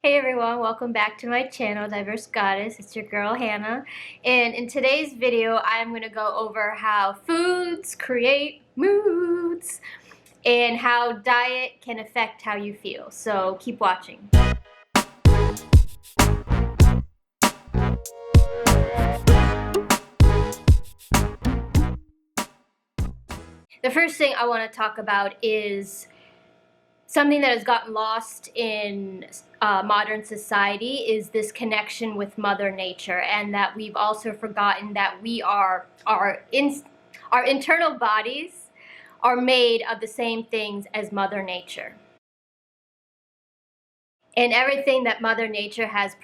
Hey everyone, welcome back to my channel, Diverse Goddess. It's your girl Hannah, and in today's video I'm going to go over how foods create moods and how diet can affect how you feel. So keep watching. The first thing I want to talk about is something that has gotten lost in modern society is this connection with Mother Nature, and that we've also forgotten that our internal bodies are made of the same things as Mother Nature. And everything that Mother Nature has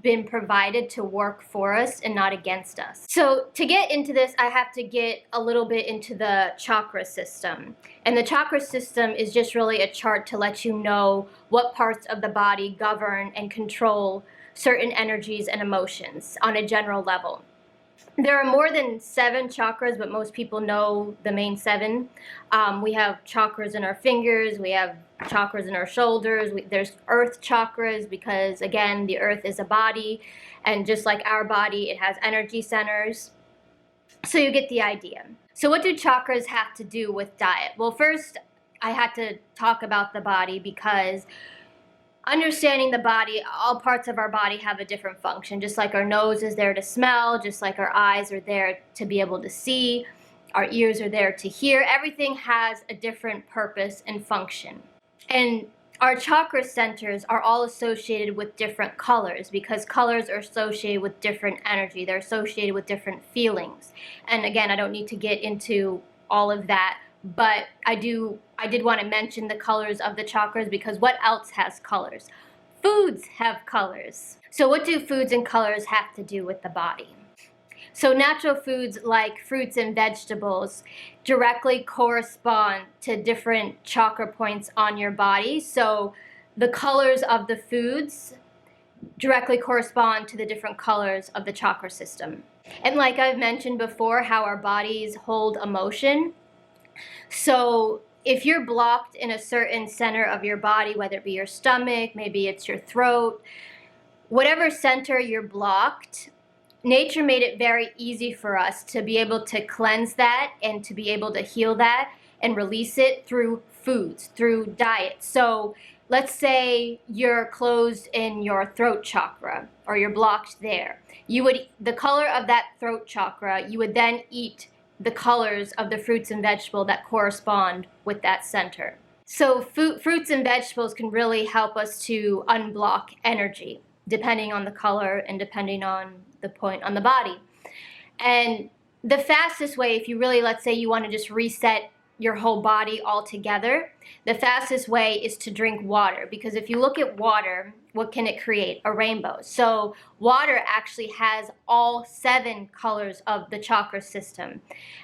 been provided to work for us and not against us. So to get into this, I have to get a little bit into the chakra system. And the chakra system is just really a chart to let you know what parts of the body govern and control certain energies and emotions on a general level. There are more than 7 chakras, but most people know the main 7. We have chakras in our fingers, we have chakras in our shoulders, there's earth chakras because, again, the earth is a body, and just like our body, it has energy centers. So you get the idea. So what do chakras have to do with diet? Well, first, I had to talk about the body because understanding the body, all parts of our body have a different function. Just like our nose is there to smell, just like our eyes are there to be able to see, our ears are there to hear. Everything has a different purpose and function. And our chakra centers are all associated with different colors because colors are associated with different energy. They're associated with different feelings. And again, I don't need to get into all of that, but I did want to mention the colors of the chakras because what else has colors? Foods have colors. So what do foods and colors have to do with the body? So natural foods like fruits and vegetables directly correspond to different chakra points on your body. So the colors of the foods directly correspond to the different colors of the chakra system. And like I've mentioned before, how our bodies hold emotion. So if you're blocked in a certain center of your body, whether it be your stomach, maybe it's your throat, whatever center you're blocked, nature made it very easy for us to be able to cleanse that and to be able to heal that and release it through foods, through diet. So let's say you're closed in your throat chakra or you're blocked there. The color of that throat chakra, you would then eat the colors of the fruits and vegetables that correspond with that center. So fruits and vegetables can really help us to unblock energy depending on the color and depending on the point on the body. And the fastest way, if you really, let's say you want to just reset your whole body altogether, the fastest way is to drink water, because if you look at water, what can it create? A rainbow. So water actually has all 7 colors of the chakra system.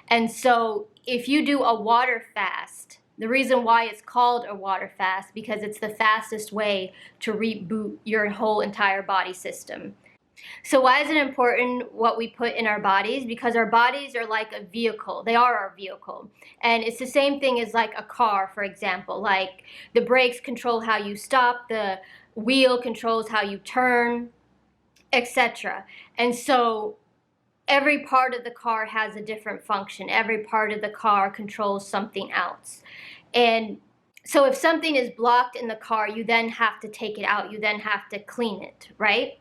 And so if you do a water fast, the reason why it's called a water fast, because it's the fastest way to reboot your whole entire body system. So why is it important what we put in our bodies? Because our bodies are like a vehicle. They are our vehicle. And it's the same thing as like a car, for example. Like the brakes control how you stop, the wheel controls how you turn, etc. And so every part of the car has a different function. Every part of the car controls something else. And so if something is blocked in the car, you then have to take it out. You then have to clean it, right?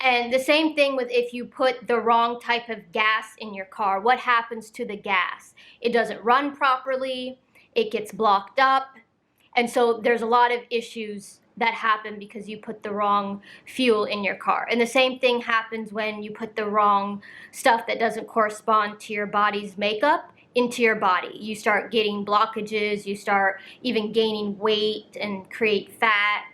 And the same thing with if you put the wrong type of gas in your car. What happens to the gas? It doesn't run properly. It gets blocked up. And so there's a lot of issues that happen because you put the wrong fuel in your car. And the same thing happens when you put the wrong stuff that doesn't correspond to your body's makeup into your body. You start getting blockages, you start even gaining weight and create fat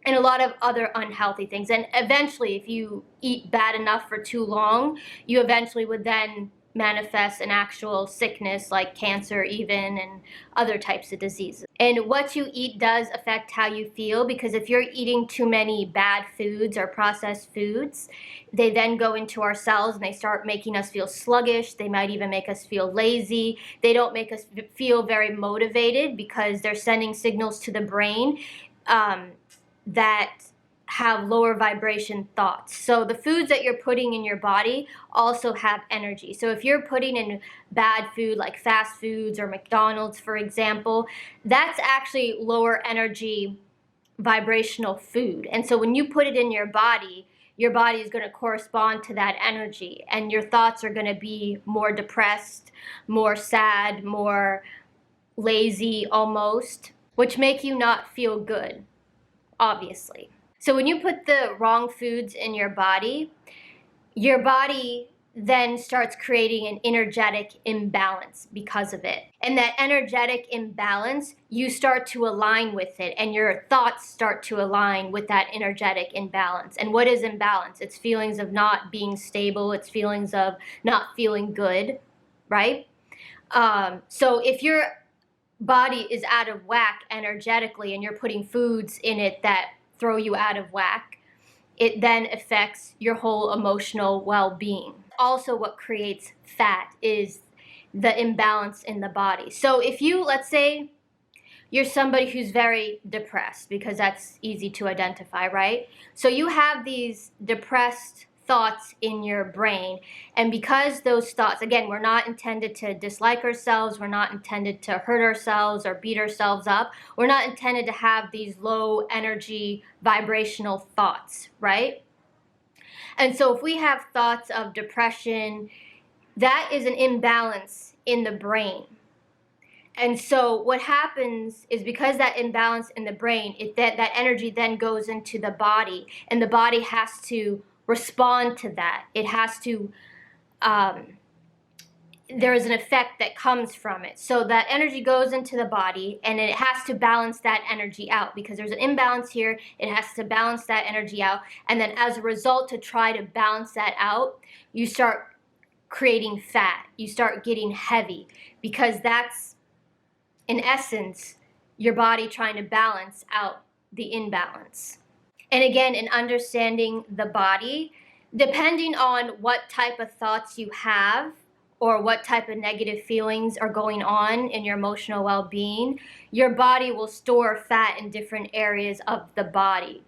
and a lot of other unhealthy things. And eventually, if you eat bad enough for too long, you eventually would then manifest an actual sickness like cancer even, and other types of diseases. And what you eat does affect how you feel, because if you're eating too many bad foods or processed foods, they then go into our cells and they start making us feel sluggish. They might even make us feel lazy. They don't make us feel very motivated because they're sending signals to the brain that have lower vibration thoughts. So the foods that you're putting in your body also have energy. So if you're putting in bad food like fast foods or McDonald's, for example, that's actually lower energy vibrational food. And so when you put it in your body is going to correspond to that energy, and your thoughts are going to be more depressed, more sad, more lazy almost, which make you not feel good, obviously. So when you put the wrong foods in your body then starts creating an energetic imbalance because of it. And that energetic imbalance, you start to align with it, and your thoughts start to align with that energetic imbalance. And what is imbalance? It's feelings of not being stable, it's feelings of not feeling good, right? So if your body is out of whack energetically and you're putting foods in it that throw you out of whack, it then affects your whole emotional well-being. Also, what creates fat is the imbalance in the body. So if you, let's say, you're somebody who's very depressed, because that's easy to identify, right? So you have these depressed thoughts in your brain, and because those thoughts, again, we're not intended to dislike ourselves, we're not intended to hurt ourselves or beat ourselves up, we're not intended to have these low energy vibrational thoughts, right? And so if we have thoughts of depression, that is an imbalance in the brain. And so what happens is, because that imbalance in the brain, that energy then goes into the body, and the body has to respond to that. It has to, there is an effect that comes from it. So that energy goes into the body, and it has to balance that energy out, because there's an imbalance here. It has to balance that energy out. And then as a result, to try to balance that out, you start creating fat. You start getting heavy, because that's, in essence, your body trying to balance out the imbalance. And again, in understanding the body, depending on what type of thoughts you have or what type of negative feelings are going on in your emotional well-being, your body will store fat in different areas of the body.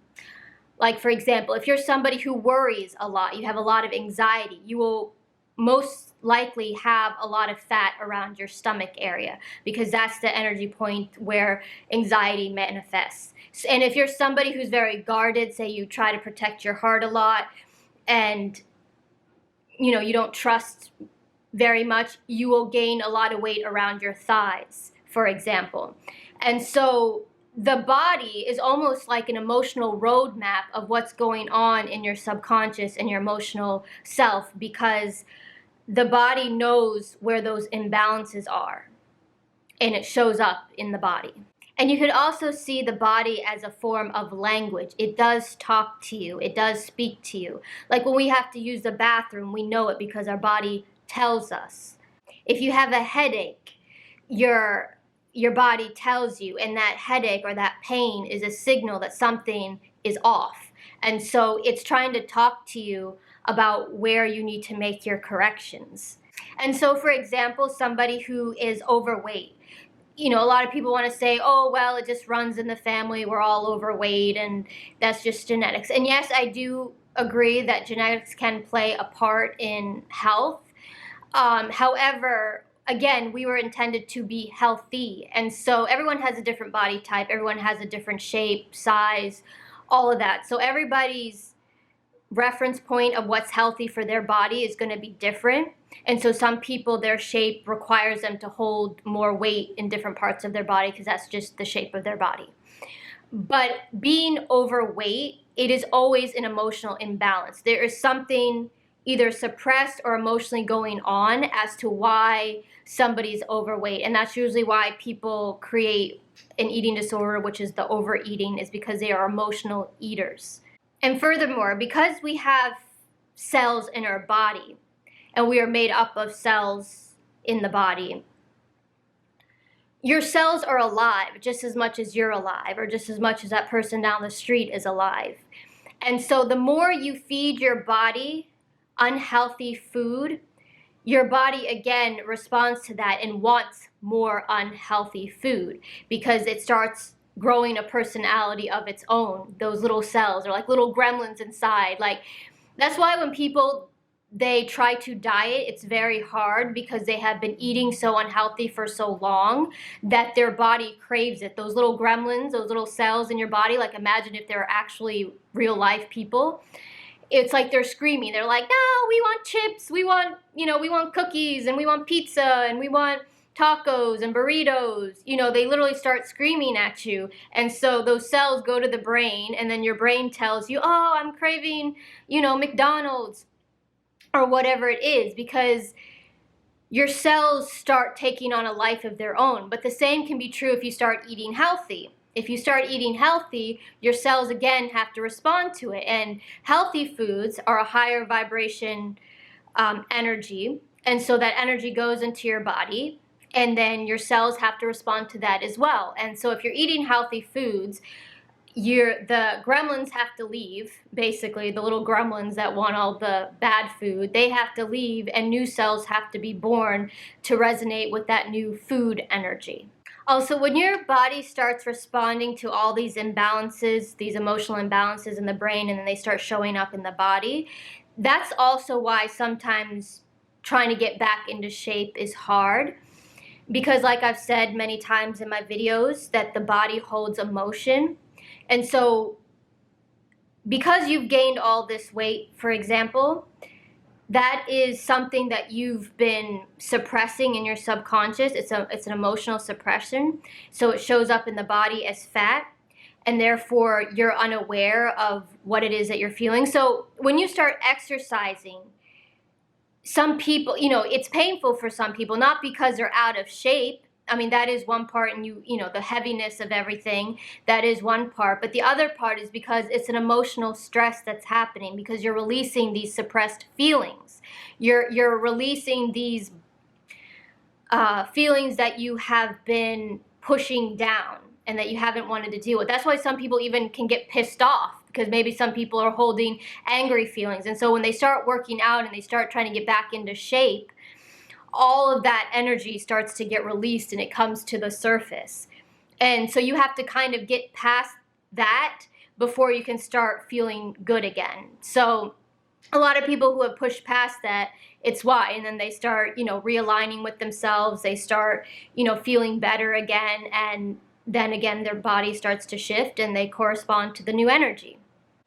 Like, for example, if you're somebody who worries a lot, you have a lot of anxiety, you will most likely have a lot of fat around your stomach area, because that's the energy point where anxiety manifests. And if you're somebody who's very guarded, say you try to protect your heart a lot, and you don't trust very much, you will gain a lot of weight around your thighs, for example. And so the body is almost like an emotional roadmap of what's going on in your subconscious and your emotional self, because the body knows where those imbalances are, and it shows up in the body. And you could also see the body as a form of language. It does talk to you. It does speak to you. Like when we have to use the bathroom, we know it because our body tells us. If you have a headache, your body tells you, and that headache or that pain is a signal that something is off. And so it's trying to talk to you about where you need to make your corrections. And so, for example, somebody who is overweight, a lot of people want to say, oh, well, it just runs in the family, we're all overweight, and that's just genetics. And yes, I do agree that genetics can play a part in health. However, again, we were intended to be healthy. And so everyone has a different body type, everyone has a different shape, size, all of that. So everybody's reference point of what's healthy for their body is going to be different. And so some people, their shape requires them to hold more weight in different parts of their body, because that's just the shape of their body. But being overweight, it is always an emotional imbalance. There is something either suppressed or emotionally going on as to why somebody's overweight. And that's usually why people create an eating disorder, which is the overeating, is because they are emotional eaters. And furthermore, because we have cells in our body, and we are made up of cells in the body, your cells are alive just as much as you're alive, or just as much as that person down the street is alive. And so the more you feed your body unhealthy food, your body again responds to that and wants more unhealthy food, because it starts growing a personality of its own. Those little cells are like little gremlins inside. Like, that's why when people, they try to diet, it's very hard because they have been eating so unhealthy for so long that their body craves it. Those little gremlins, those little cells in your body, like imagine if they're actually real life people. It's like they're screaming. They're like, no, we want chips, we want, we want cookies, and we want pizza, and we want tacos and burritos. They literally start screaming at you. And so those cells go to the brain, and then your brain tells you, oh, I'm craving, McDonald's or whatever it is, because your cells start taking on a life of their own. But the same can be true if you start eating healthy. If you start eating healthy, your cells again have to respond to it. And healthy foods are a higher vibration energy. And so that energy goes into your body, and then your cells have to respond to that as well. And so if you're eating healthy foods, the gremlins have to leave. Basically, the little gremlins that want all the bad food, they have to leave, and new cells have to be born to resonate with that new food energy. Also, when your body starts responding to all these imbalances, these emotional imbalances in the brain, and then they start showing up in the body, that's also why sometimes trying to get back into shape is hard. Because like I've said many times in my videos, that the body holds emotion. And so because you've gained all this weight, for example, that is something that you've been suppressing in your subconscious. It's an emotional suppression. So it shows up in the body as fat, and therefore you're unaware of what it is that you're feeling. So when you start exercising, some people, it's painful for some people, not because they're out of shape. I mean, that is one part, and the heaviness of everything, that is one part. But the other part is because it's an emotional stress that's happening, because you're releasing these suppressed feelings. You're releasing these feelings that you have been pushing down and that you haven't wanted to deal with. That's why some people even can get pissed off, because maybe some people are holding angry feelings. And so when they start working out and they start trying to get back into shape, all of that energy starts to get released and it comes to the surface. And so you have to kind of get past that before you can start feeling good again. So a lot of people who have pushed past that, it's why. And then they start, realigning with themselves. They start, feeling better again. And then again, their body starts to shift and they correspond to the new energy.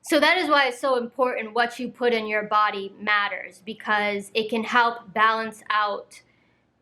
So that is why it's so important what you put in your body matters, because it can help balance out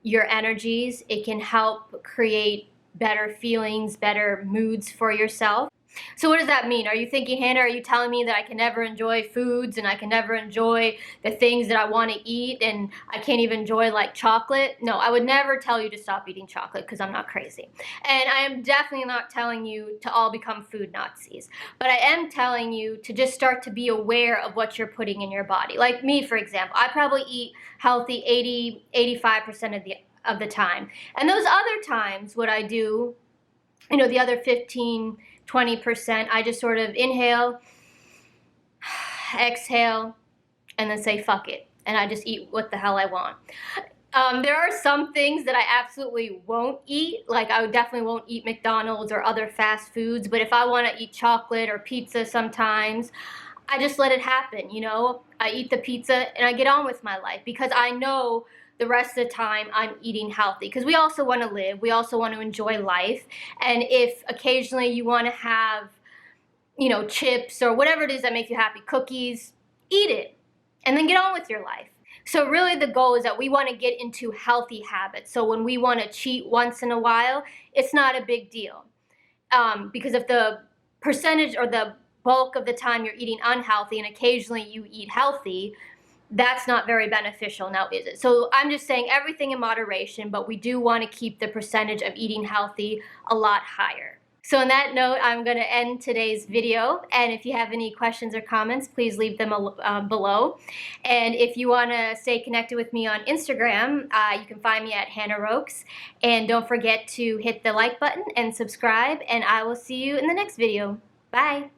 your energies. It can help create better feelings, better moods for yourself. So what does that mean? Are you thinking, Hannah, are you telling me that I can never enjoy foods and I can never enjoy the things that I want to eat, and I can't even enjoy like chocolate? No, I would never tell you to stop eating chocolate, because I'm not crazy. And I am definitely not telling you to all become food Nazis. But I am telling you to just start to be aware of what you're putting in your body. Like me, for example, I probably eat healthy 80-85% of the time. And those other times, what I do, the other 15-20%, I just sort of inhale, exhale, and then say fuck it, and I just eat what the hell I want. There are some things that I absolutely won't eat, like I definitely won't eat McDonald's or other fast foods, but if I want to eat chocolate or pizza sometimes, I just let it happen, I eat the pizza and I get on with my life, because I know the rest of the time I'm eating healthy, because we also want to live, we also want to enjoy life. And if occasionally you want to have, chips or whatever it is that make you happy, cookies, eat it and then get on with your life. So really the goal is that we want to get into healthy habits. So when we want to cheat once in a while, it's not a big deal. Because if the percentage or the bulk of the time you're eating unhealthy and occasionally you eat healthy, that's not very beneficial, now is it? So I'm just saying everything in moderation, but we do want to keep the percentage of eating healthy a lot higher. So on that note, I'm going to end today's video. And if you have any questions or comments, please leave them below. And if you want to stay connected with me on Instagram, you can find me at Hannah Rokes. And don't forget to hit the like button and subscribe. And I will see you in the next video. Bye.